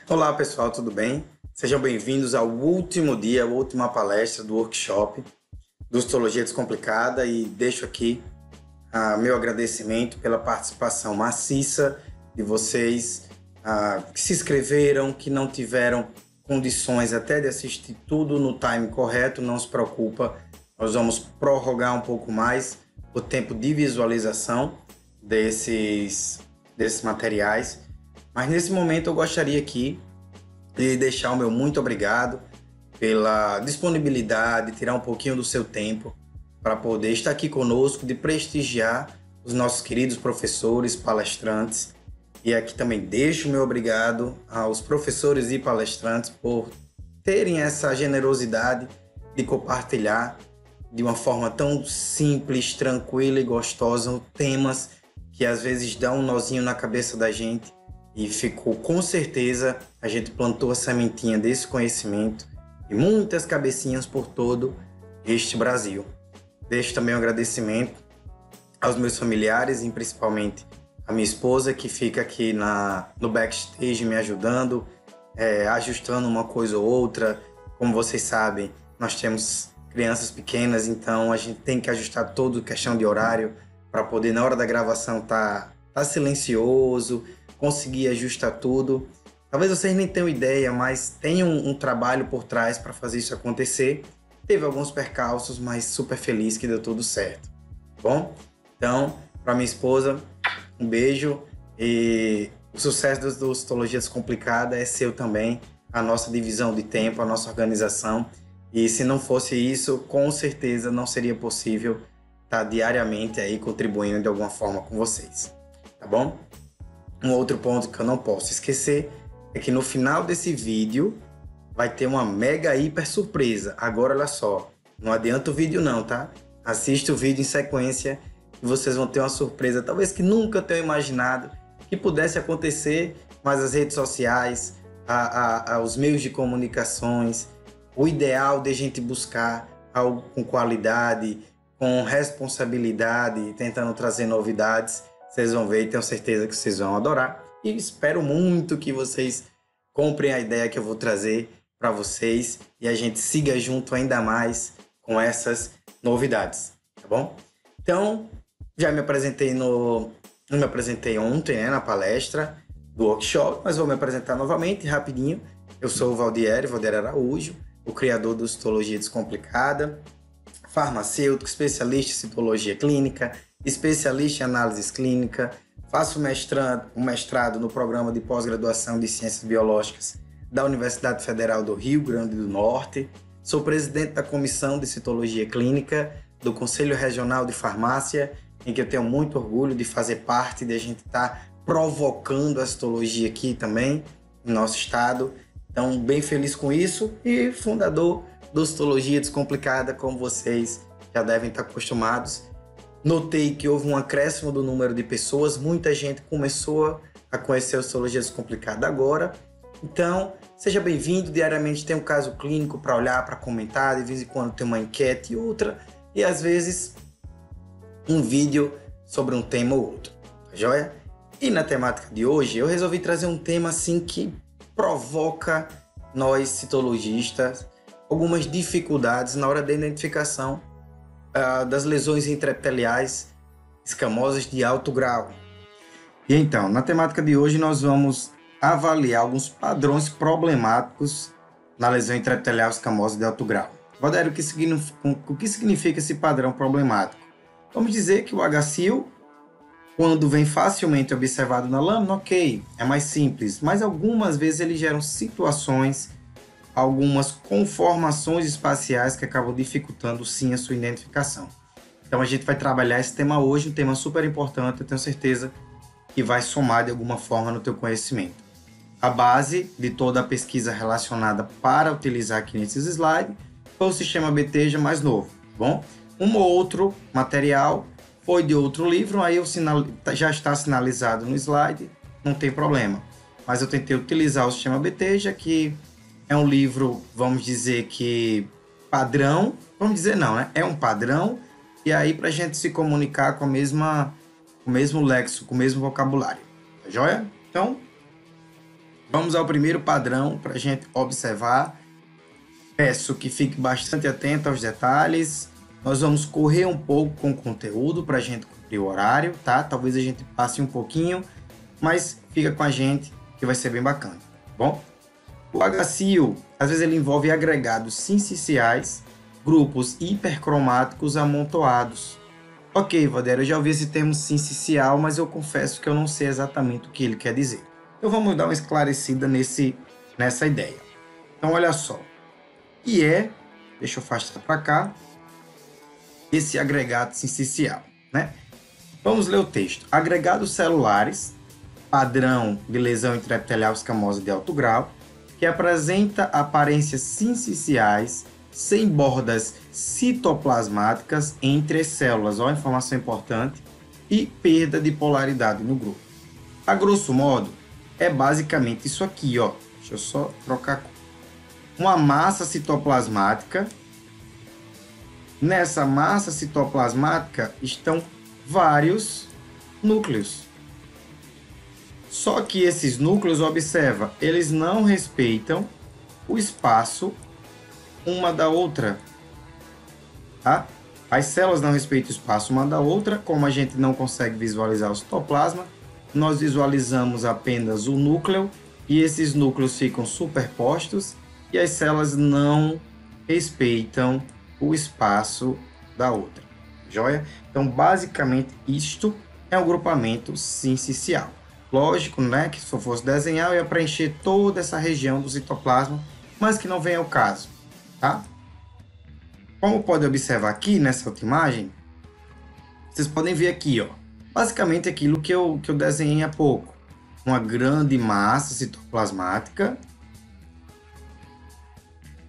Olá pessoal, tudo bem? Sejam bem-vindos ao último dia, a última palestra do workshop do Histologia Descomplicada e deixo aqui meu agradecimento pela participação maciça de vocês que se inscreveram, que não tiveram condições até de assistir tudo no time correto, não se preocupa, nós vamos prorrogar um pouco mais o tempo de visualização desses materiais. Mas nesse momento eu gostaria aqui de deixar o meu muito obrigado pela disponibilidade, tirar um pouquinho do seu tempo para poder estar aqui conosco, de prestigiar os nossos queridos professores, palestrantes. E aqui também deixo o meu obrigado aos professores e palestrantes por terem essa generosidade de compartilhar de uma forma tão simples, tranquila e gostosa temas que às vezes dão um nozinho na cabeça da gente. E ficou, com certeza, a gente plantou a sementinha desse conhecimento e muitas cabecinhas por todo este Brasil. Deixo também um agradecimento aos meus familiares e principalmente a minha esposa, que fica aqui no backstage me ajudando, ajustando uma coisa ou outra. Como vocês sabem, nós temos crianças pequenas, então a gente tem que ajustar tudo, questão de horário, para poder, na hora da gravação, tá silencioso, conseguir ajustar tudo. Talvez vocês nem tenham ideia, mas tem um trabalho por trás para fazer isso acontecer. Teve alguns percalços, mas super feliz que deu tudo certo. Bom, então, para minha esposa, um beijo e o sucesso do Histologia Descomplicada é seu também, a nossa divisão de tempo, a nossa organização. E se não fosse isso, com certeza não seria possível estar diariamente aí contribuindo de alguma forma com vocês, tá bom? Um outro ponto que eu não posso esquecer é que no final desse vídeo vai ter uma mega hiper surpresa. Agora, olha só, não adianta o vídeo não, tá? Assiste o vídeo em sequência e vocês vão ter uma surpresa, talvez que nunca tenham imaginado que pudesse acontecer, mas as redes sociais, os meios de comunicações, o ideal de a gente buscar algo com qualidade, com responsabilidade, tentando trazer novidades. Vocês vão ver e tenho certeza que vocês vão adorar. E espero muito que vocês comprem a ideia que eu vou trazer para vocês e a gente siga junto ainda mais com essas novidades, tá bom? Então, já me apresentei não me apresentei ontem, né, na palestra do workshop, mas vou me apresentar novamente, rapidinho. Eu sou o Valdier Araújo, o criador do Histologia Descomplicada, farmacêutico, especialista em citologia clínica, especialista em análise clínica, faço mestrado no programa de pós-graduação de Ciências Biológicas da Universidade Federal do Rio Grande do Norte, sou presidente da Comissão de Citologia Clínica do Conselho Regional de Farmácia, em que eu tenho muito orgulho de fazer parte, de a gente estar provocando a citologia aqui também, no nosso estado. Então, bem feliz com isso e fundador do Histologia Descomplicada, como vocês já devem estar acostumados. Notei que houve um acréscimo do número de pessoas, muita gente começou a conhecer a Histologia Descomplicada agora. Então, seja bem-vindo, diariamente tem um caso clínico para olhar, para comentar, de vez em quando tem uma enquete e outra, e às vezes um vídeo sobre um tema ou outro, tá joia? E na temática de hoje, eu resolvi trazer um tema assim que provoca nós citologistas algumas dificuldades na hora da identificação das lesões intraepiteliais escamosas de alto grau. E então, na temática de hoje, nós vamos avaliar alguns padrões problemáticos na lesão intraepitelial escamosa de alto grau. Valdério, o que significa esse padrão problemático? Vamos dizer que o HCIL, quando vem facilmente observado na lâmina, ok, é mais simples, mas algumas vezes eles geram situações, algumas conformações espaciais que acabam dificultando sim a sua identificação. Então a gente vai trabalhar esse tema hoje, um tema super importante, eu tenho certeza que vai somar de alguma forma no teu conhecimento. A base de toda a pesquisa relacionada para utilizar aqui nesses slides foi o sistema BTEJA mais novo, bom? Um ou outro material foi de outro livro, aí já está sinalizado no slide, não tem problema. Mas eu tentei utilizar o sistema BTEJA, que é um livro, vamos dizer que padrão, vamos dizer não, né? É um padrão, e aí para a gente se comunicar com o mesmo léxico, com o mesmo vocabulário, tá joia? Então, Vamos ao primeiro padrão para a gente observar. Peço que fique bastante atento aos detalhes. Nós vamos correr um pouco com o conteúdo para a gente cumprir o horário, tá? Talvez a gente passe um pouquinho, mas fica com a gente que vai ser bem bacana, tá bom? O HCl, às vezes ele envolve agregados sinciciais, grupos hipercromáticos amontoados. Ok, Vadera, eu já ouvi esse termo sincicial, mas eu confesso que eu não sei exatamente o que ele quer dizer. Então vamos dar uma esclarecida nessa ideia. Então olha só, e deixa eu afastar para cá, esse agregado sincicial, né? Vamos ler o texto. Agregados celulares, padrão de lesão intraepitelial escamosa de alto grau, que apresenta aparências sinciciais sem bordas citoplasmáticas entre as células, ó, informação importante, e perda de polaridade no grupo. A grosso modo, é basicamente isso aqui, ó. Deixa eu só trocar a cor. Uma massa citoplasmática. Nessa massa citoplasmática estão vários núcleos. Só que esses núcleos, observa, eles não respeitam o espaço uma da outra, tá? As células não respeitam o espaço uma da outra, como a gente não consegue visualizar o citoplasma, nós visualizamos apenas o núcleo e esses núcleos ficam superpostos e as células não respeitam o espaço da outra, joia? Então, basicamente, isto é um grupamento sincicial. Lógico, né, que se eu fosse desenhar, eu ia preencher toda essa região do citoplasma, mas que não vem ao caso, tá? Como pode observar aqui nessa outra imagem, vocês podem ver aqui, ó, basicamente aquilo que eu desenhei há pouco. Uma grande massa citoplasmática.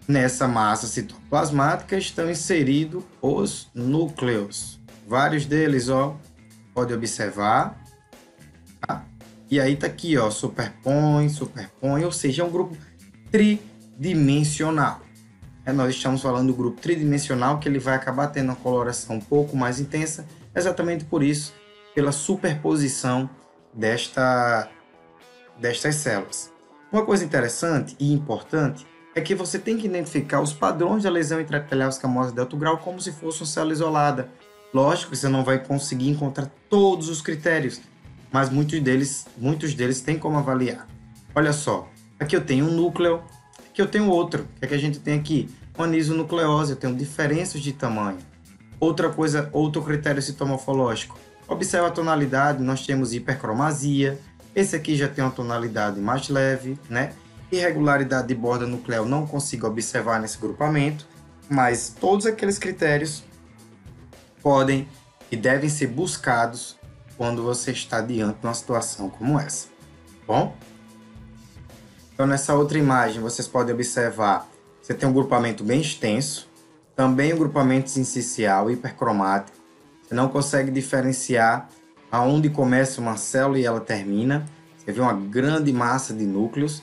Nessa massa citoplasmática estão inseridos os núcleos. Vários deles, ó, pode observar. Tá? E aí tá aqui, ó, superpõe, ou seja, é um grupo tridimensional. Nós estamos falando do grupo tridimensional, que ele vai acabar tendo uma coloração um pouco mais intensa, exatamente por isso, pela superposição destas células. Uma coisa interessante e importante é que você tem que identificar os padrões da lesão intraepitelial escamosa de alto grau como se fosse uma célula isolada. Lógico que você não vai conseguir encontrar todos os critérios, mas muitos deles tem como avaliar. Olha só, aqui eu tenho um núcleo, aqui eu tenho outro. O que é que a gente tem aqui? Uma anisonucleose, eu tenho diferenças de tamanho. Outra coisa, outro critério citomorfológico. Observa a tonalidade, nós temos hipercromasia. Esse aqui já tem uma tonalidade mais leve, né? Irregularidade de borda nuclear não consigo observar nesse grupamento, mas todos aqueles critérios podem e devem ser buscados quando você está diante de uma situação como essa. Bom? Então, nessa outra imagem, vocês podem observar, você tem um grupamento bem extenso, também um grupamento sincicial, hipercromático. Você não consegue diferenciar aonde começa uma célula e ela termina. Você vê uma grande massa de núcleos.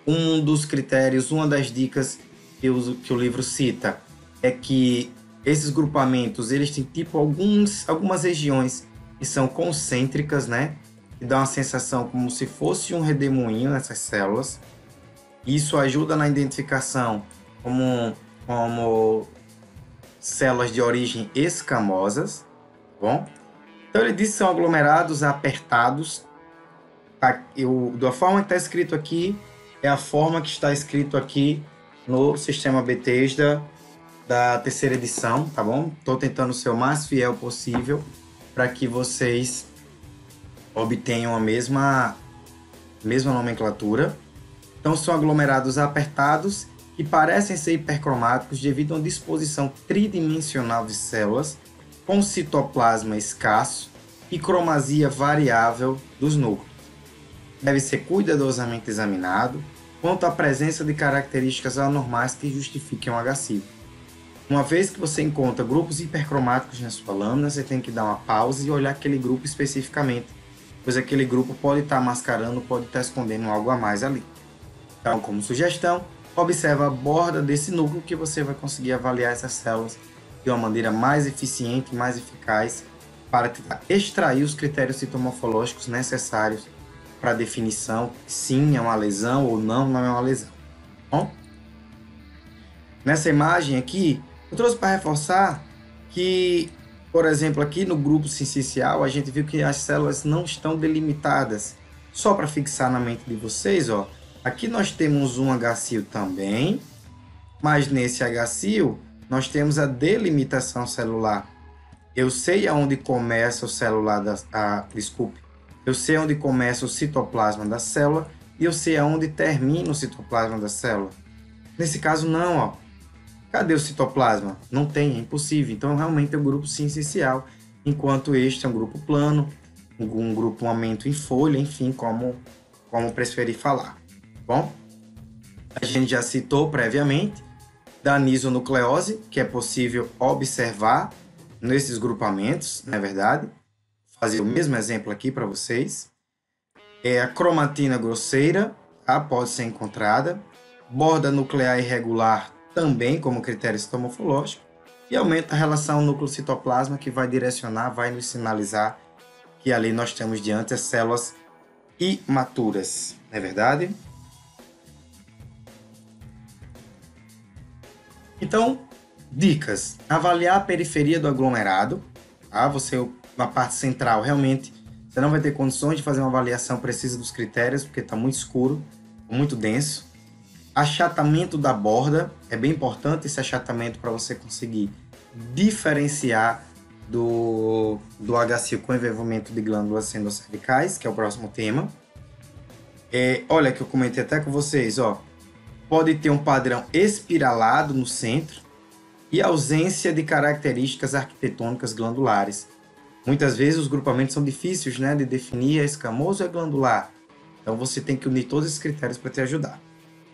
Um dos critérios, uma das dicas que o livro cita é que esses grupamentos, eles têm tipo algumas regiões que são concêntricas, né? Que dá uma sensação como se fosse um redemoinho nessas células. Isso ajuda na identificação como células de origem escamosas, bom? Então ele diz que são aglomerados apertados. Da forma que está escrito aqui, é a forma que está escrito aqui no sistema Bethesda da terceira edição, tá bom? Estou tentando ser o mais fiel possível para que vocês obtenham a mesma nomenclatura. Então, são aglomerados apertados que parecem ser hipercromáticos devido a uma disposição tridimensional de células com citoplasma escasso e cromasia variável dos núcleos. Deve ser cuidadosamente examinado quanto à presença de características anormais que justifiquem um HCl. Uma vez que você encontra grupos hipercromáticos na sua lâmina, você tem que dar uma pausa e olhar aquele grupo especificamente, pois aquele grupo pode estar mascarando, pode estar escondendo algo a mais ali. Então, como sugestão, observa a borda desse núcleo que você vai conseguir avaliar essas células de uma maneira mais eficiente e mais eficaz para tentar extrair os critérios citomorfológicos necessários para definição, sim, é uma lesão ou não, não é uma lesão. Bom, nessa imagem aqui, eu trouxe para reforçar que, por exemplo, aqui no grupo sincicial, a gente viu que as células não estão delimitadas. Só para fixar na mente de vocês, ó, aqui nós temos um HCl também, mas nesse HCl nós temos a delimitação celular. Eu sei aonde começa o celular eu sei onde começa o citoplasma da célula e eu sei aonde termina o citoplasma da célula. Nesse caso não, ó. Cadê o citoplasma? Não tem, é impossível. Então realmente é um grupo sincicial, enquanto este é um grupo plano, um grupamento em folha, enfim, como preferir falar. Bom, a gente já citou previamente da anisonucleose, que é possível observar nesses grupamentos, não é verdade? Fazer o mesmo exemplo aqui para vocês. A cromatina grosseira, tá? Pode ser encontrada. Borda nuclear irregular também como critério citomofológico. E aumenta a relação núcleo-citoplasma, que vai direcionar, vai nos sinalizar que ali nós temos diante as células imaturas, não é verdade? Então, dicas. Avaliar a periferia do aglomerado. Tá? Você, na parte central, realmente, você não vai ter condições de fazer uma avaliação precisa dos critérios, porque está muito escuro, muito denso. Achatamento da borda. É bem importante esse achatamento para você conseguir diferenciar do HCl com envolvimento de glândulas endocervicais, que é o próximo tema. Olha, que eu comentei até com vocês, ó. Pode ter um padrão espiralado no centro e ausência de características arquitetônicas glandulares. Muitas vezes os grupamentos são difíceis, né, de definir, é escamoso ou é glandular. Então você tem que unir todos esses critérios para te ajudar.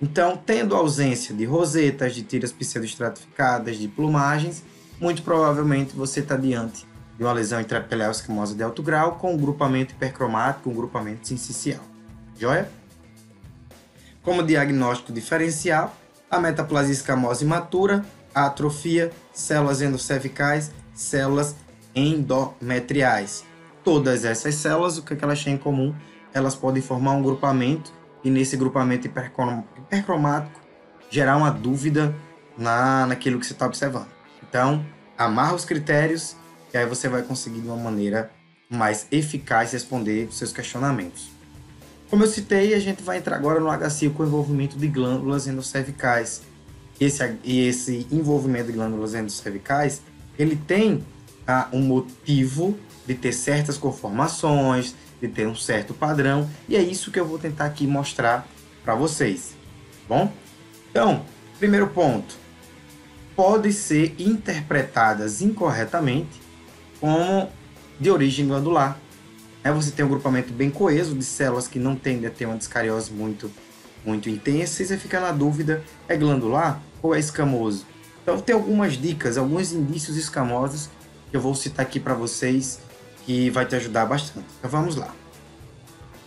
Então, tendo ausência de rosetas, de tiras pseudoestratificadas, de plumagens, muito provavelmente você está diante de uma lesão intraepitelial escamosa de alto grau com um grupamento hipercromático, um grupamento sincicial. Joia? Como diagnóstico diferencial, a metaplasia escamosa imatura, a atrofia, células endocervicais, células endometriais. Todas essas células, o que elas têm em comum? Elas podem formar um grupamento e nesse grupamento hipercromático gerar uma dúvida naquilo que você está observando. Então, amarra os critérios e aí você vai conseguir de uma maneira mais eficaz responder os seus questionamentos. Como eu citei, a gente vai entrar agora no HCl com envolvimento de glândulas endocervicais. Esse envolvimento de glândulas endocervicais, ele tem um motivo de ter certas conformações, de ter um certo padrão, e é isso que eu vou tentar aqui mostrar para vocês. Bom? Então, primeiro ponto, pode ser interpretadas incorretamente como de origem glandular. Você tem um grupamento bem coeso de células que não tendem a ter uma descariose muito intensa, e você fica na dúvida, é glandular ou é escamoso? Então tem algumas dicas, alguns indícios escamosos que eu vou citar aqui para vocês, que vai te ajudar bastante. Então vamos lá.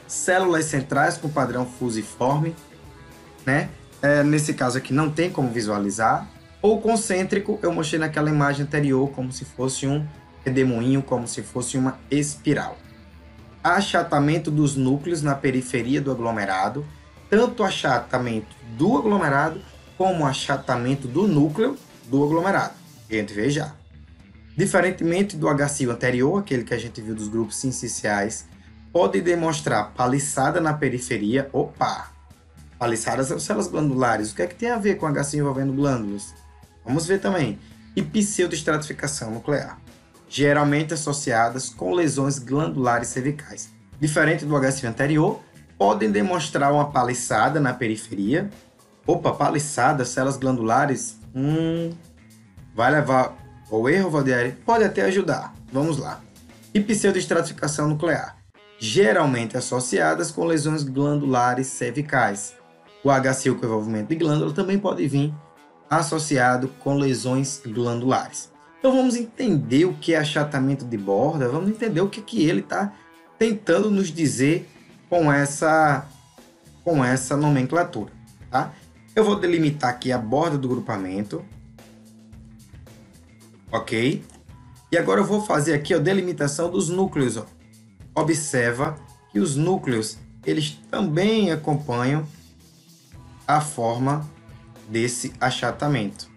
Células centrais com padrão fusiforme, né? Nesse caso aqui não tem como visualizar. Ou concêntrico, eu mostrei naquela imagem anterior como se fosse um redemoinho, como se fosse uma espiral. Achatamento dos núcleos na periferia do aglomerado, tanto achatamento do aglomerado como achatamento do núcleo do aglomerado. A gente vê já. Diferentemente do HCl anterior, aquele que a gente viu dos grupos sinciciais, pode demonstrar paliçada na periferia. Opa! Paliçadas são células glandulares. O que é que tem a ver com HCl envolvendo glândulas? Vamos ver também. E pseudoestratificação nuclear, geralmente associadas com lesões glandulares cervicais. Diferente do HCl anterior, podem demonstrar uma paliçada na periferia. Opa, paliçada, células glandulares? Vai levar ao erro, Valdieri? Pode até ajudar. Vamos lá. E pseudoestratificação nuclear, geralmente associadas com lesões glandulares cervicais. O HCl com envolvimento de glândula também pode vir associado com lesões glandulares. Então vamos entender o que é achatamento de borda, vamos entender o que ele está tentando nos dizer com essa nomenclatura. Tá? Eu vou delimitar aqui a borda do grupamento. Ok? E agora eu vou fazer aqui a delimitação dos núcleos. Ó. Observa que os núcleos eles também acompanham a forma desse achatamento.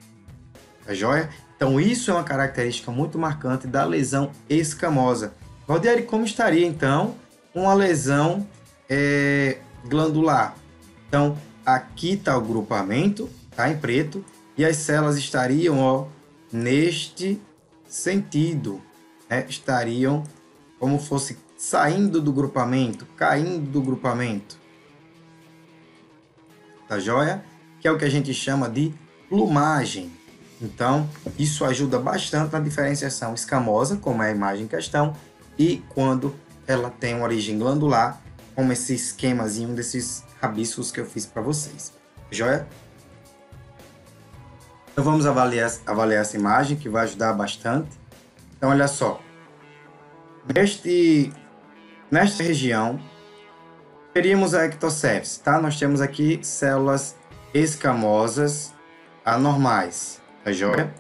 Tá joia? Então, isso é uma característica muito marcante da lesão escamosa. Valdieri, como estaria, então, uma lesão glandular? Então, aqui está o grupamento, tá em preto, e as células estariam, ó, neste sentido, né? Estariam como fosse saindo do grupamento, caindo do grupamento. Tá joia? Que é o que a gente chama de plumagem. Então, isso ajuda bastante na diferenciação escamosa, como é a imagem em questão, e quando ela tem uma origem glandular, como esse esquemazinho desses rabiscos que eu fiz para vocês. Joia? Então, vamos avaliar essa imagem, que vai ajudar bastante. Então, olha só. Nesta região, teríamos a ectocepse, tá? Nós temos aqui células escamosas anormais, tá joia?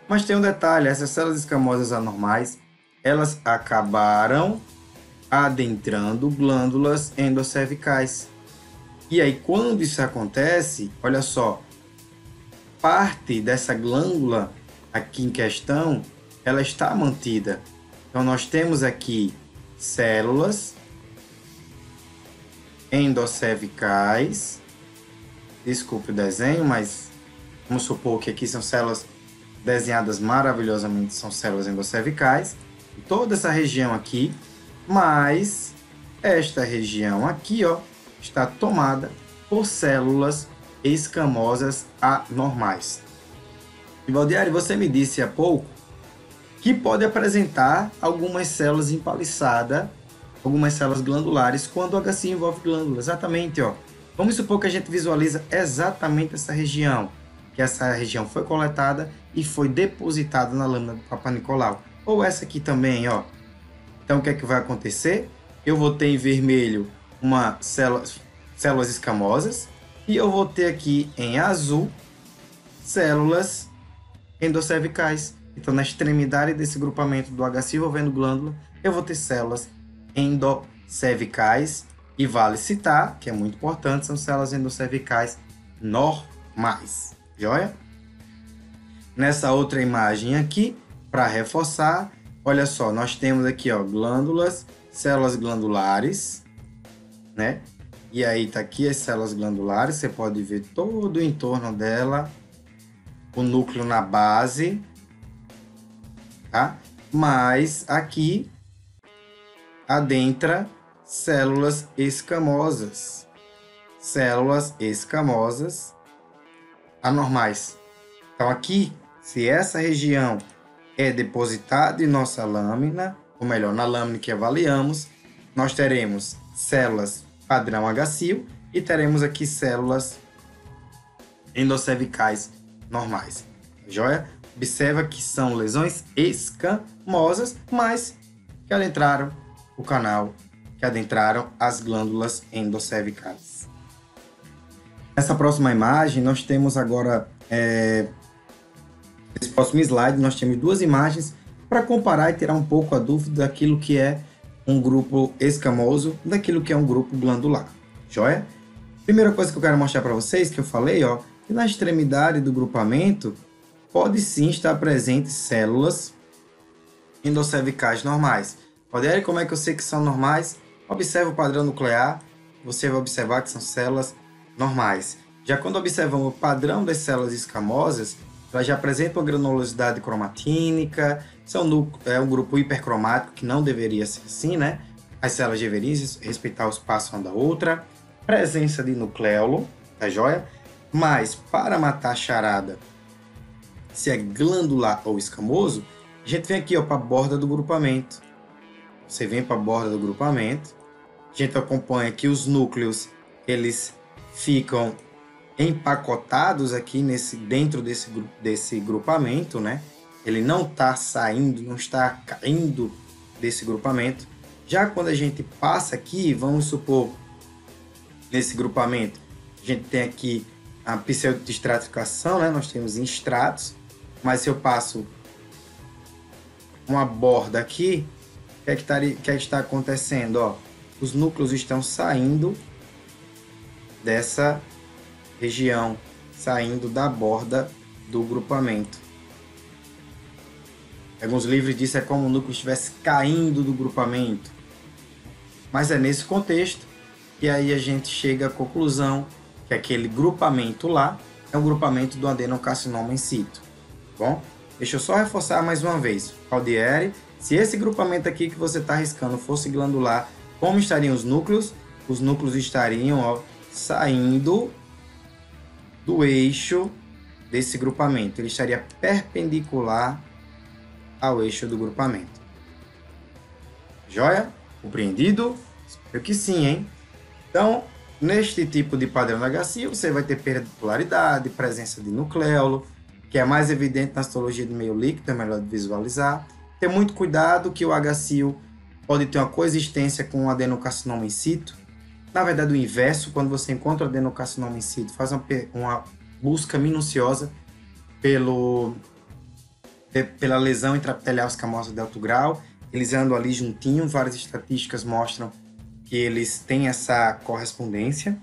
Mas tem um detalhe, essas células escamosas anormais, elas acabaram adentrando glândulas endocervicais. E aí, quando isso acontece, olha só, parte dessa glândula aqui em questão, ela está mantida. Então, nós temos aqui células endocervicais. Desculpe o desenho, mas vamos supor que aqui são células desenhadas maravilhosamente, são células endocervicais. Toda essa região aqui, mas esta região aqui, ó, está tomada por células escamosas anormais. E Valdieri, você me disse há pouco que pode apresentar algumas células empaliçadas, algumas células glandulares, quando o HSI envolve glândula. Exatamente, ó. Vamos supor que a gente visualiza exatamente essa região, que essa região foi coletada e foi depositada na lâmina do Papa Nicolau. Ou essa aqui também, ó. Então, o que é que vai acontecer? Eu vou ter em vermelho células escamosas e eu vou ter aqui em azul células endocervicais. Então, na extremidade desse grupamento do HSI envolvendo glândula, eu vou ter células endocervicais. E vale citar, que é muito importante, são células endocervicais normais. Joia? Nessa outra imagem aqui, para reforçar, olha só, nós temos aqui, ó, glândulas, células glandulares, né? E aí tá aqui as células glandulares, você pode ver todo o entorno dela, o núcleo na base, tá? Mas aqui adentra células escamosas anormais. Então aqui, se essa região é depositada em nossa lâmina, ou melhor, na lâmina que avaliamos, nós teremos células padrão HSIL e teremos aqui células endocervicais normais. Joia? Observa que são lesões escamosas, mas que adentraram o canal, que adentraram as glândulas endocervicais. Nessa próxima imagem, nós temos agora, nesse próximo slide, nós temos duas imagens para comparar e tirar um pouco a dúvida daquilo que é um grupo escamoso, daquilo que é um grupo glandular. Joia? Primeira coisa que eu quero mostrar para vocês, que eu falei, ó, que na extremidade do grupamento pode sim estar presente células endocervicais normais. Valdieri, como é que eu sei que são normais? Observa o padrão nuclear, você vai observar que são células normais. Já quando observamos o padrão das células escamosas, elas já apresentam granulosidade cromatínica, é um grupo hipercromático, que não deveria ser assim, né? As células deveriam respeitar o espaço uma da outra, presença de nucleolo, tá joia? Mas para matar a charada, se é glandular ou escamoso, a gente vem aqui, ó, para a borda do grupamento. Você vem para a borda do grupamento, a gente acompanha que os núcleos, eles ficam empacotados aqui dentro desse grupamento, né? Ele não está saindo, não está caindo desse grupamento. Já quando a gente passa aqui, vamos supor, nesse grupamento, a gente tem aqui a pseudoestratificação, né? Nós temos estratos, mas se eu passo uma borda aqui, o que é que está acontecendo? Ó, os núcleos estão saindo dessa região, saindo da borda do grupamento. Alguns livros dizem que é como o núcleo estivesse caindo do grupamento. Mas é nesse contexto que aí a gente chega à conclusão que aquele grupamento lá é um grupamento do adenocarcinoma in situ. Bom, deixa eu só reforçar mais uma vez. Caldieri, se esse grupamento aqui que você está riscando fosse glandular, como estariam os núcleos? Os núcleos estariam saindo do eixo desse grupamento. Ele estaria perpendicular ao eixo do grupamento. Joia? Compreendido? Espero que sim, hein? Então, neste tipo de padrão da HCI, você vai ter perda de polaridade, presença de nucleolo, que é mais evidente na histologia do meio líquido, é melhor de visualizar. Ter muito cuidado que o HCI pode ter uma coexistência com o adenocarcinoma in situ. Na verdade, o inverso, quando você encontra o adenocarcinoma in situ, faz uma busca minuciosa pela lesão intraepitelial escamosa de alto grau. Eles andam ali juntinho, várias estatísticas mostram que eles têm essa correspondência.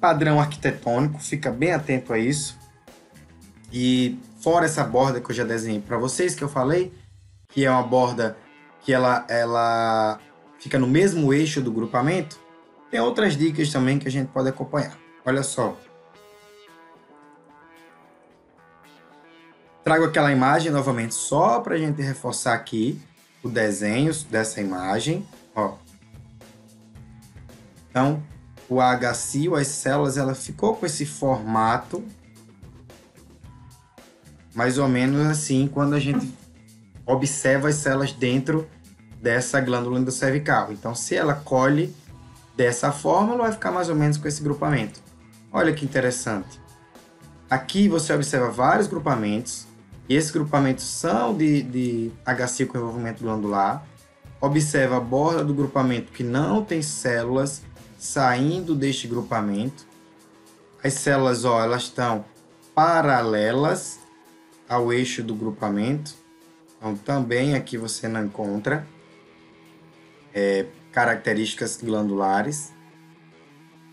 Padrão arquitetônico, fica bem atento a isso. E fora essa borda que eu já desenhei para vocês, que eu falei, que é uma borda que ela fica no mesmo eixo do grupamento, tem outras dicas também que a gente pode acompanhar. Olha só. Trago aquela imagem novamente só para a gente reforçar aqui o desenho dessa imagem. Ó. Então, o HCI, as células, ela ficou com esse formato mais ou menos assim quando a gente observa as células dentro dessa glândula endocervical. Então, se ela colhe dessa forma, ela vai ficar mais ou menos com esse grupamento. Olha que interessante. Aqui você observa vários grupamentos, e esses grupamentos são de HCI com envolvimento glandular. Observa a borda do grupamento que não tem células saindo deste grupamento. As células, ó, elas estão paralelas ao eixo do grupamento. Então, também aqui você não encontra características glandulares.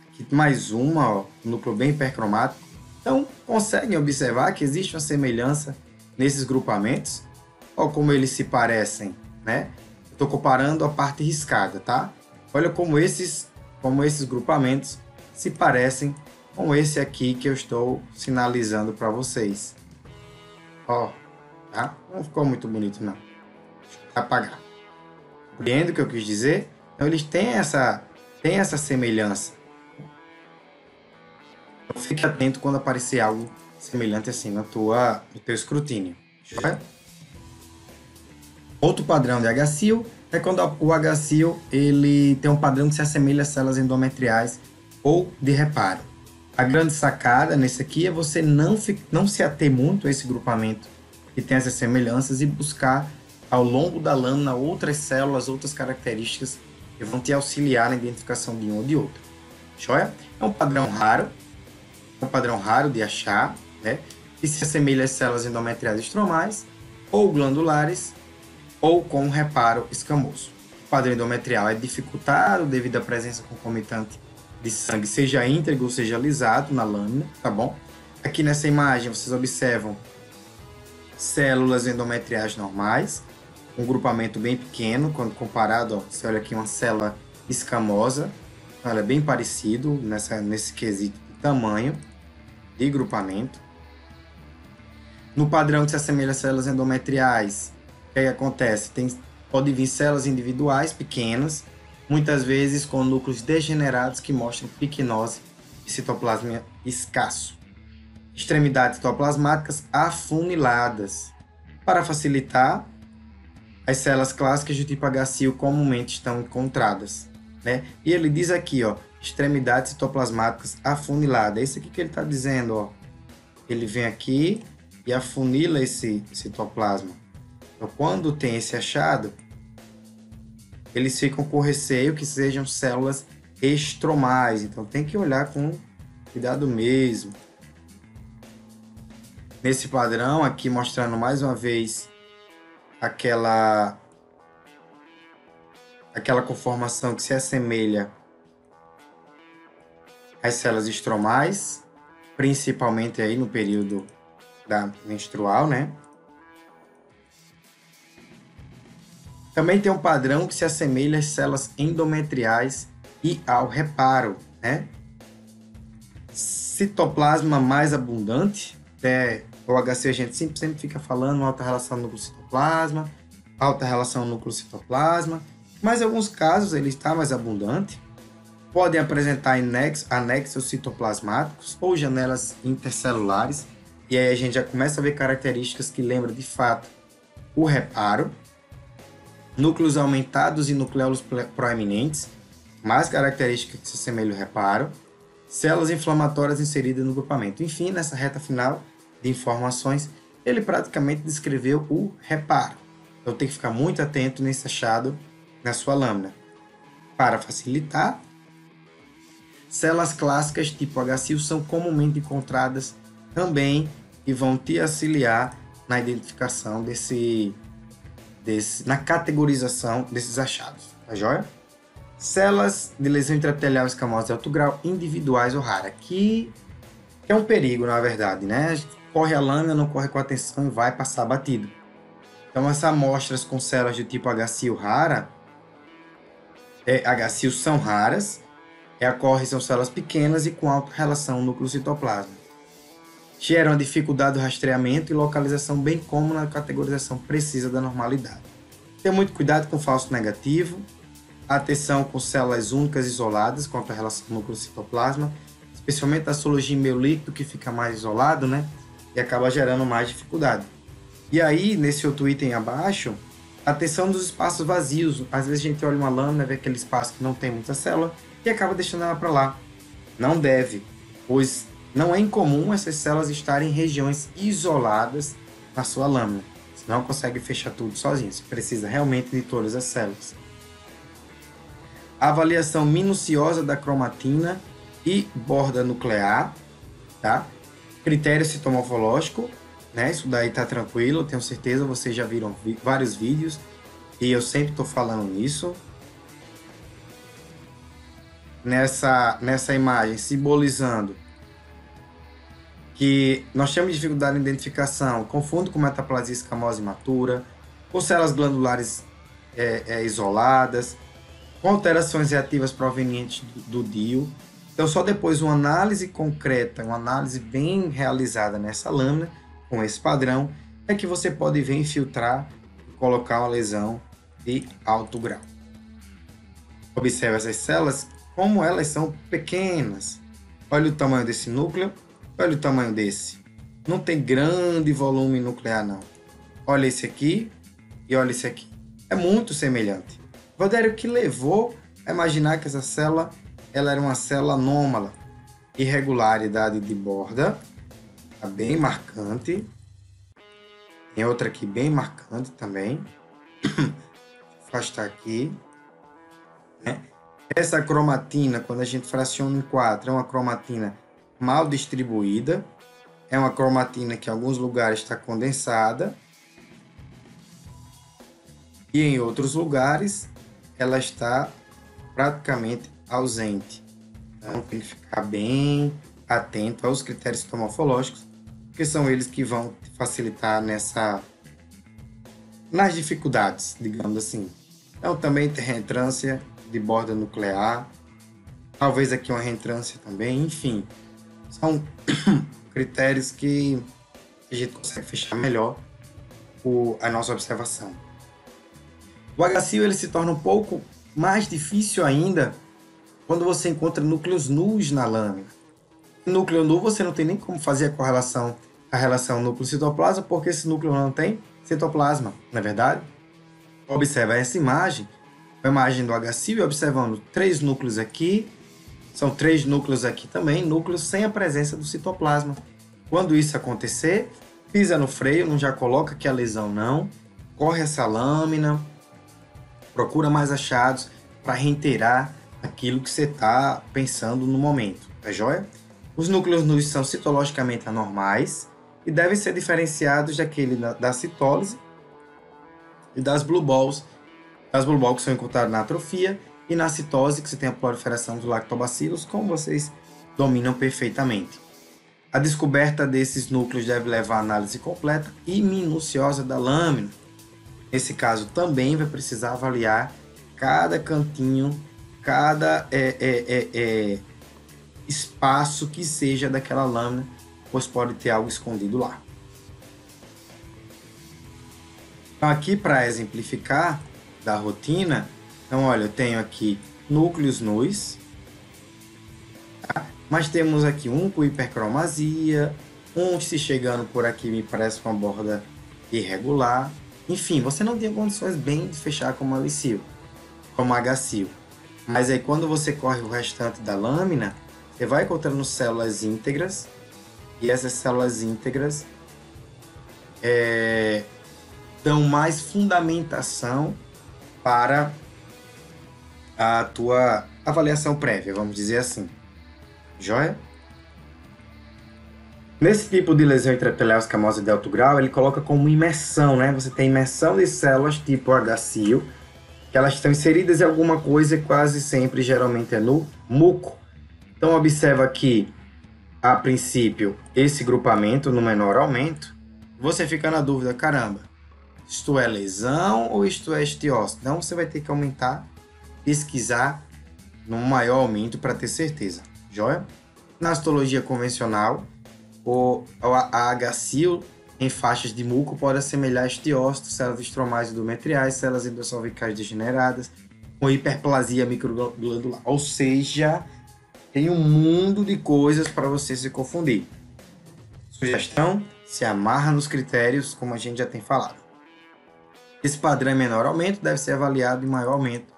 Aqui mais uma, ó, núcleo bem hipercromático. Então, conseguem observar que existe uma semelhança nesses grupamentos. Olha como eles se parecem, né? Estou comparando a parte riscada, tá? Olha como esses grupamentos se parecem com esse aqui que eu estou sinalizando para vocês. Ó, tá? Não ficou muito bonito, não. Deixa eu apagar. Compreende o que eu quis dizer? Então, eles têm essa semelhança. Então, fique atento quando aparecer algo semelhante assim no teu escrutínio. Outro padrão de HCI é quando o HCI ele tem um padrão que se assemelha a células endometriais ou de reparo. A grande sacada nesse aqui é você não se ater muito a esse grupamento que tem essas semelhanças e buscar ao longo da lâmina outras células, outras características que vão te auxiliar na identificação de um ou de outro. Joia? É um padrão raro de achar, né? Que se assemelha às células endometriais estromais ou glandulares ou com reparo escamoso. O padrão endometrial é dificultado devido à presença concomitante de sangue, seja íntegro ou seja lisado na lâmina, tá bom? Aqui nessa imagem vocês observam células endometriais normais, um grupamento bem pequeno, quando comparado, ó, você olha aqui uma célula escamosa, então ela é bem parecido nesse quesito de tamanho de grupamento. No padrão que se assemelha a células endometriais, o que acontece? Pode vir células individuais pequenas, muitas vezes com núcleos degenerados que mostram picnose e citoplasma escasso. Extremidades citoplasmáticas afuniladas. Para facilitar, as células clássicas do tipo HCI comumente estão encontradas, né? E ele diz aqui, ó, extremidades citoplasmáticas afuniladas. É isso aqui que ele está dizendo, ó. Ele vem aqui e afunila esse citoplasma. Então, quando tem esse achado, eles ficam com receio que sejam células estromais. Então, tem que olhar com cuidado mesmo. Nesse padrão aqui, mostrando mais uma vez aquela aquela conformação que se assemelha às células estromais, principalmente aí no período da menstrual, né? Também tem um padrão que se assemelha às células endometriais e ao reparo, né? Citoplasma mais abundante, o HC a gente sempre fica falando alta relação núcleo-citoplasma, alta relação núcleo-citoplasma, mas em alguns casos ele está mais abundante. Podem apresentar anexos citoplasmáticos ou janelas intercelulares, e aí a gente já começa a ver características que lembram de fato o reparo. Núcleos aumentados e nucleolos proeminentes, mais características que se assemelham ao reparo. Células inflamatórias inseridas no grupamento. Enfim, nessa reta final de informações, ele praticamente descreveu o reparo. Então tem que ficar muito atento nesse achado na sua lâmina. Para facilitar, células clássicas tipo HCIL são comumente encontradas também e vão te auxiliar na identificação na categorização desses achados, tá joia? Células de lesão intraepitelial escamosa de alto grau, individuais ou rara, que é um perigo, na verdade, né? A gente corre a lâmina, não corre com atenção e vai passar batido. Então, essas amostras com células do tipo HCIL rara, HCIL são raras, são células pequenas e com alta relação núcleo-citoplasma. Geram a dificuldade do rastreamento e localização, bem como na categorização precisa da normalidade. Tenha muito cuidado com o falso negativo, atenção com células únicas isoladas quanto à relação núcleo-citoplasma, especialmente a histologia em meio líquido, que fica mais isolado, né? E acaba gerando mais dificuldade. E aí, nesse outro item abaixo, atenção dos espaços vazios. Às vezes a gente olha uma lâmina, vê aquele espaço que não tem muita célula e acaba deixando ela para lá. Não deve, pois não é incomum essas células estarem em regiões isoladas na sua lâmina. Você não consegue fechar tudo sozinho, você precisa realmente de todas as células. A avaliação minuciosa da cromatina e borda nuclear, tá? Critério citomorfológico, né? Isso daí tá tranquilo, tenho certeza, vocês já viram vários vídeos e eu sempre estou falando nisso. Nessa imagem, simbolizando que nós temos dificuldade em identificação, confundo com metaplasia escamosa imatura, com células glandulares isoladas, com alterações reativas provenientes do DIL. Então, só depois uma análise concreta, uma análise bem realizada nessa lâmina, com esse padrão, é que você pode ver infiltrar e colocar uma lesão de alto grau. Observe essas células, como elas são pequenas. Olha o tamanho desse núcleo, olha o tamanho desse. Não tem grande volume nuclear, não. Olha esse aqui e olha esse aqui. É muito semelhante. Rogério, o que levou a imaginar que essa célula ela era uma célula anômala? Irregularidade de borda, tá bem marcante. Tem outra aqui bem marcante também. Vou afastar aqui. Né? Essa cromatina, quando a gente fraciona em 4, é uma cromatina mal distribuída. É uma cromatina que em alguns lugares está condensada. E em outros lugares ela está praticamente ausente. Então tem que ficar bem atento aos critérios citomorfológicos, porque são eles que vão facilitar nas dificuldades, digamos assim. Então também tem reentrância de borda nuclear, talvez aqui uma reentrância também, enfim. São critérios que a gente consegue fechar melhor a nossa observação. O HCIL ele se torna um pouco mais difícil ainda quando você encontra núcleos nus na lâmina. Núcleo nu você não tem nem como fazer a relação núcleo-citoplasma, porque esse núcleo não tem citoplasma, não é verdade? Observa essa imagem, a imagem do HCIL, observando 3 núcleos aqui, são 3 núcleos aqui também, núcleos sem a presença do citoplasma. Quando isso acontecer, pisa no freio, não já coloca aqui a lesão não, corre essa lâmina, procura mais achados para reiterar aquilo que você está pensando no momento, tá joia? Os núcleos nus são citologicamente anormais e devem ser diferenciados daquele da citólise e das blue balls. As blue box são encontradas na atrofia e na citose, que você tem a proliferação dos lactobacilos, como vocês dominam perfeitamente. A descoberta desses núcleos deve levar à análise completa e minuciosa da lâmina. Nesse caso, também vai precisar avaliar cada cantinho, cada espaço que seja daquela lâmina, pois pode ter algo escondido lá. Então, aqui para exemplificar da rotina, então olha, eu tenho aqui núcleos nus, tá? Mas temos aqui um com hipercromasia, um se chegando por aqui me parece uma borda irregular. Enfim, você não tem condições bem de fechar como alicil, como agacil. Mas aí quando você corre o restante da lâmina, você vai encontrando células íntegras, e essas células íntegras dão mais fundamentação para a tua avaliação prévia, vamos dizer assim. Joia? Nesse tipo de lesão intraepitelial escamosa de alto grau, ele coloca como imersão, né? Você tem imersão de células tipo agacil, que elas estão inseridas em alguma coisa e quase sempre, geralmente, é no muco. Então, observa aqui, a princípio, esse grupamento no menor aumento. Você fica na dúvida, caramba, isto é lesão ou isto é estiose? Então, você vai ter que aumentar, pesquisar no maior aumento para ter certeza. Joia? Na histologia convencional, a agacil em faixas de muco pode assemelhar estiócito, células estromais endometriais, células endossalvicais degeneradas, com hiperplasia microglandular. Ou seja, tem um mundo de coisas para você se confundir. Sugestão, se amarra nos critérios, como a gente já tem falado. Esse padrão em menor aumento deve ser avaliado em maior aumento.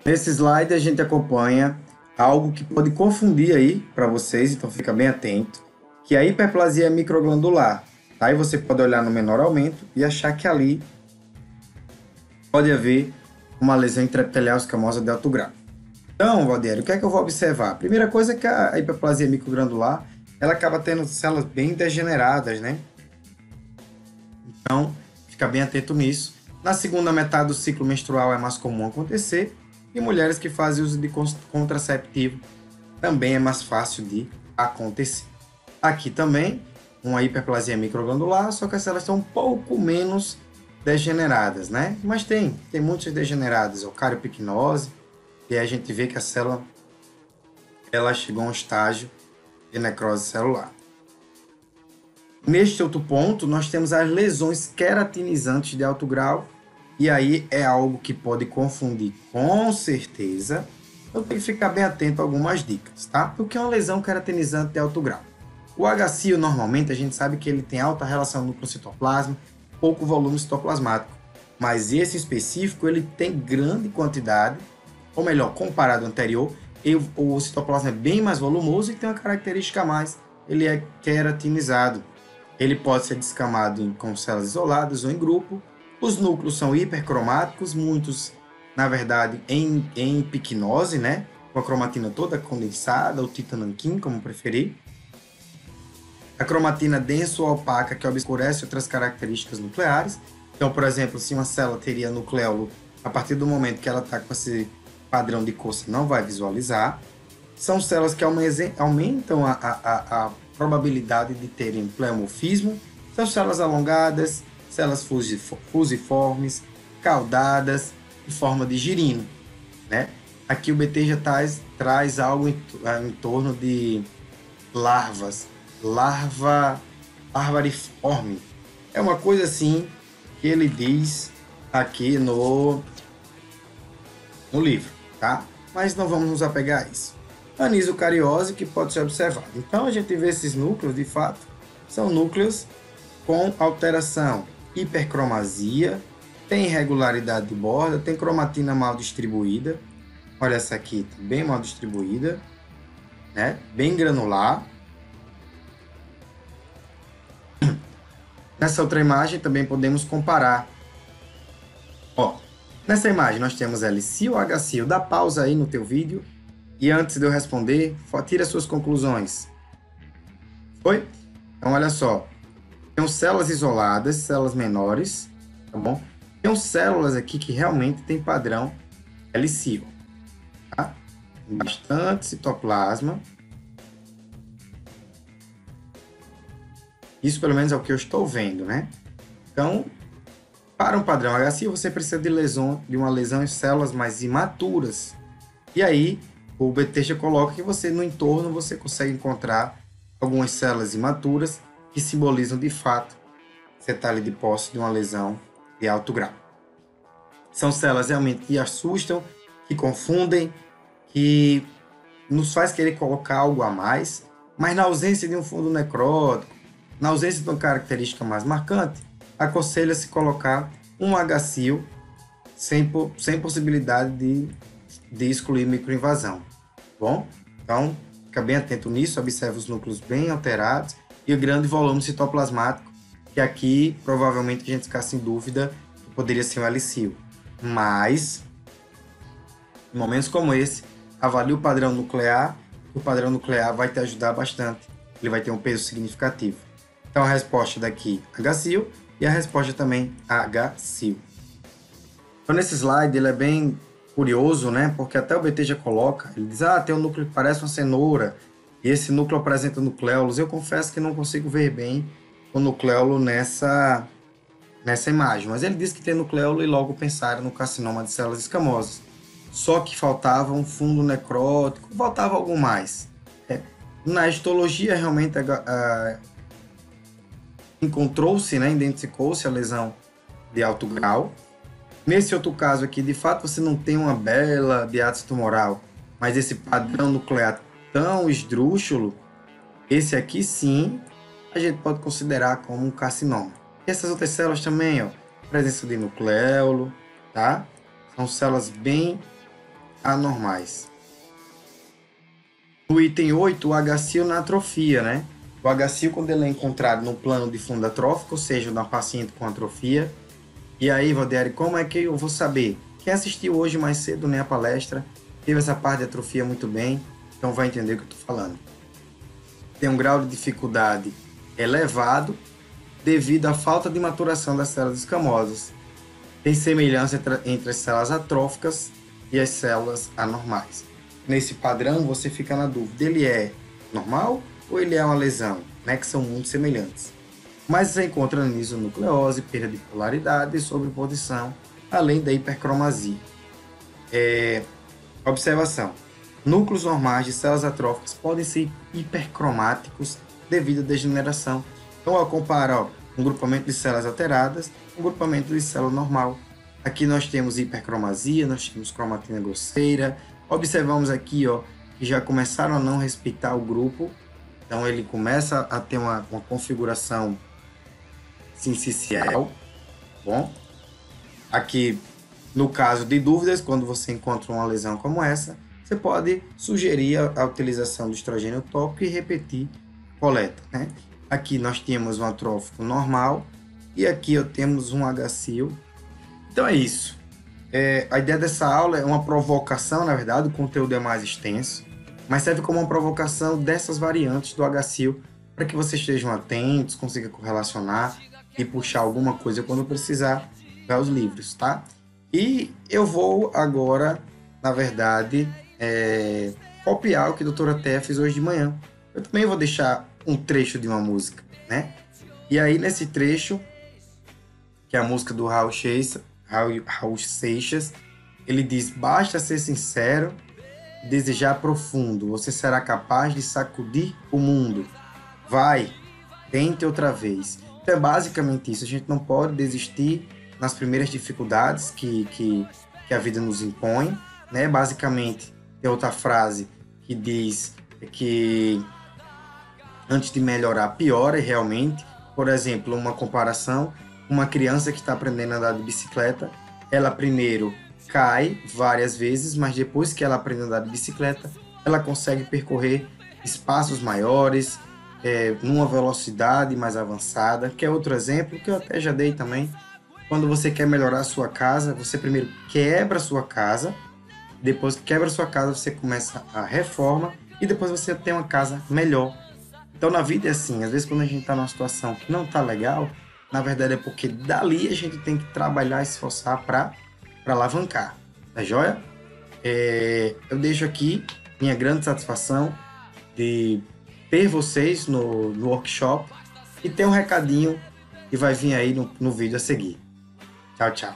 Nesse slide a gente acompanha algo que pode confundir aí para vocês, então fica bem atento, que é a hiperplasia microglandular. Aí você pode olhar no menor aumento e achar que ali pode haver uma lesão intraepitelial escamosa de alto grau. Então, Valdieri, o que é que eu vou observar? A primeira coisa é que a hiperplasia microglandular, ela acaba tendo células bem degeneradas, né? Então, fica bem atento nisso. Na segunda metade do ciclo menstrual é mais comum acontecer, e mulheres que fazem uso de contraceptivo também é mais fácil de acontecer. Aqui também, uma hiperplasia microglandular, só que as células estão um pouco menos degeneradas, né? Mas tem muitas degeneradas, o cariopicnose, e aí a gente vê que a célula ela chegou a um estágio de necrose celular. Neste outro ponto, nós temos as lesões queratinizantes de alto grau, e aí é algo que pode confundir com certeza. Eu tenho que ficar bem atento a algumas dicas, tá? O que é uma lesão queratinizante de alto grau? O HCIO, normalmente, a gente sabe que ele tem alta relação núcleo-citoplasma, pouco volume citoplasmático. Mas esse específico, ele tem grande quantidade, ou melhor, comparado ao anterior, o citoplasma é bem mais volumoso e tem uma característica a mais, ele é queratinizado. Ele pode ser descamado com células isoladas ou em grupo. Os núcleos são hipercromáticos, muitos, na verdade, em picnose, né? Com a cromatina toda condensada, ou titananquim, como preferir. A cromatina densa ou opaca, que obscurece outras características nucleares. Então, por exemplo, se uma célula teria nucleolo, a partir do momento que ela está com esse padrão de cor, você não vai visualizar. São células que aumentam a probabilidade de terem pleomorfismo. São células alongadas, células fusiformes, caudadas, em forma de girino, né? Aqui o BT já traz algo em torno de larvas, larvariforme. É uma coisa assim que ele diz aqui no livro, tá? Mas não vamos nos apegar a isso. Anisocariose que pode ser observado. Então a gente vê esses núcleos, de fato, são núcleos com alteração, hipercromasia, tem irregularidade de borda, tem cromatina mal distribuída. Olha essa aqui, tá bem mal distribuída, né? Bem granular. Nessa outra imagem também podemos comparar. Ó, nessa imagem nós temos LCIO, HCIO. Dá pausa aí no teu vídeo e antes de eu responder, tira suas conclusões. Foi? Então olha só, tem células isoladas, células menores, tá bom? Tem células aqui que realmente tem padrão helicil, tá? Tem bastante citoplasma. Isso pelo menos é o que eu estou vendo, né? Então, para um padrão HSI, você precisa de uma lesão em células mais imaturas. E aí, o Betesda coloca que você, no entorno, você consegue encontrar algumas células imaturas que simbolizam, de fato, você está ali de posse de uma lesão de alto grau. São células realmente que assustam, que confundem, que nos faz querer colocar algo a mais, mas na ausência de um fundo necrótico, na ausência de uma característica mais marcante, aconselha-se colocar um HCIL sem possibilidade de excluir microinvasão. Bom, então fica bem atento nisso, observe os núcleos bem alterados e o grande volume citoplasmático, que aqui provavelmente a gente ficasse em dúvida que poderia ser um helicil. Mas, em momentos como esse, avalie o padrão nuclear, o padrão nuclear vai te ajudar bastante, ele vai ter um peso significativo. Então a resposta daqui, HCIL, e a resposta também, HCIL. Então nesse slide ele é bem curioso, né? Porque até o BT já coloca, ele diz, tem um núcleo que parece uma cenoura, e esse núcleo apresenta nucleolos. Eu confesso que não consigo ver bem o nucleolo nessa imagem, mas ele diz que tem nucleolo e logo pensaram no carcinoma de células escamosas. Só que faltava um fundo necrótico, faltava algo mais. Na histologia, realmente, encontrou-se, né, identificou-se a lesão de alto grau. Nesse outro caso aqui, de fato, você não tem uma bela biátese tumoral, mas esse padrão nuclear tão esdrúxulo, esse aqui sim, a gente pode considerar como um carcinoma. E essas outras células também, ó, presença de nucleolo, tá? São células bem anormais. No item 8, o HCIL na atrofia, né? O HCIL, quando ele é encontrado no plano de fundo atrófico, ou seja, na paciente com atrofia. E aí, Valderi, como é que eu vou saber? Quem assistiu hoje mais cedo, né, a palestra, teve essa parte de atrofia muito bem, então vai entender o que eu estou falando. Tem um grau de dificuldade elevado devido à falta de maturação das células escamosas. Tem semelhança entre as células atróficas e as células anormais. Nesse padrão, você fica na dúvida, ele é normal ou ele é uma lesão, né, que são muito semelhantes. Mas você encontra nisonucleose, perda de polaridade e sobreposição, além da hipercromasia. Observação. Núcleos normais de células atróficas podem ser hipercromáticos devido à degeneração. Então, ao comparar um grupamento de células alteradas, um grupamento de célula normal. Aqui nós temos hipercromasia, nós temos cromatina grosseira. Observamos aqui que já começaram a não respeitar o grupo. Então, ele começa a ter uma configuração sincicial. Bom, aqui, no caso de dúvidas, quando você encontra uma lesão como essa, você pode sugerir a utilização do estrogênio tópico e repetir a coleta, né? Aqui nós temos um atrófico normal e aqui temos um HCIL. Então é isso. A ideia dessa aula é uma provocação, na verdade, o conteúdo é mais extenso, mas serve como uma provocação dessas variantes do HCIL para que vocês estejam atentos, consigam correlacionar e puxar alguma coisa quando precisar para os livros, tá? E eu vou agora, na verdade, copiar o que a doutora Thea fez hoje de manhã. Eu também vou deixar um trecho de uma música, né? E aí, nesse trecho, que é a música do Raul Seixas, ele diz, basta ser sincero, desejar profundo, você será capaz de sacudir o mundo. Vai, tente outra vez. Então é basicamente isso, a gente não pode desistir nas primeiras dificuldades que a vida nos impõe, né? Basicamente, tem outra frase que diz que antes de melhorar, piora realmente. Por exemplo, uma comparação, uma criança que está aprendendo a andar de bicicleta, ela primeiro cai várias vezes, mas depois que ela aprende a andar de bicicleta, ela consegue percorrer espaços maiores, numa velocidade mais avançada, que é outro exemplo que eu até já dei também. Quando você quer melhorar a sua casa, você primeiro quebra a sua casa, depois que quebra a sua casa, você começa a reforma e depois você tem uma casa melhor. Então na vida é assim, às vezes quando a gente está numa situação que não está legal, na verdade é porque dali a gente tem que trabalhar e se esforçar para alavancar, tá joia? Eu deixo aqui minha grande satisfação de ter vocês no workshop e ter um recadinho que vai vir aí no vídeo a seguir. Tchau, tchau.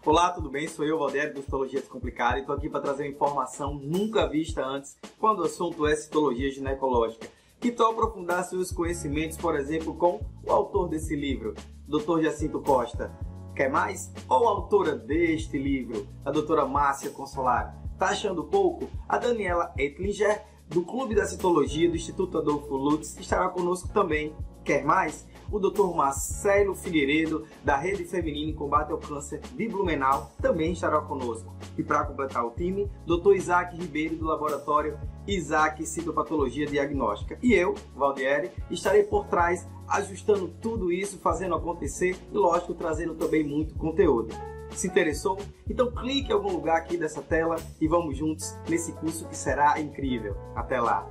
Olá, tudo bem? Sou eu, Valdieri, do Citologia Descomplicada, e estou aqui para trazer uma informação nunca vista antes quando o assunto é citologia ginecológica. Que tal aprofundar seus conhecimentos, por exemplo, com o autor desse livro, Dr. Jacinto Costa? Quer mais? Ou a autora deste livro, a doutora Márcia Consolari? Tá achando pouco? A Daniela Ettlinger, do Clube da Citologia do Instituto Adolfo Lutz, estará conosco também. Quer mais? O Dr. Marcelo Figueiredo, da Rede Feminina em Combate ao Câncer de Blumenau, também estará conosco. E para completar o time, Dr. Isaac Ribeiro, do Laboratório Isaac Citopatologia Diagnóstica. E eu, Valdieri, estarei por trás, ajustando tudo isso, fazendo acontecer e, lógico, trazendo também muito conteúdo. Se interessou? Então clique em algum lugar aqui dessa tela e vamos juntos nesse curso que será incrível. Até lá!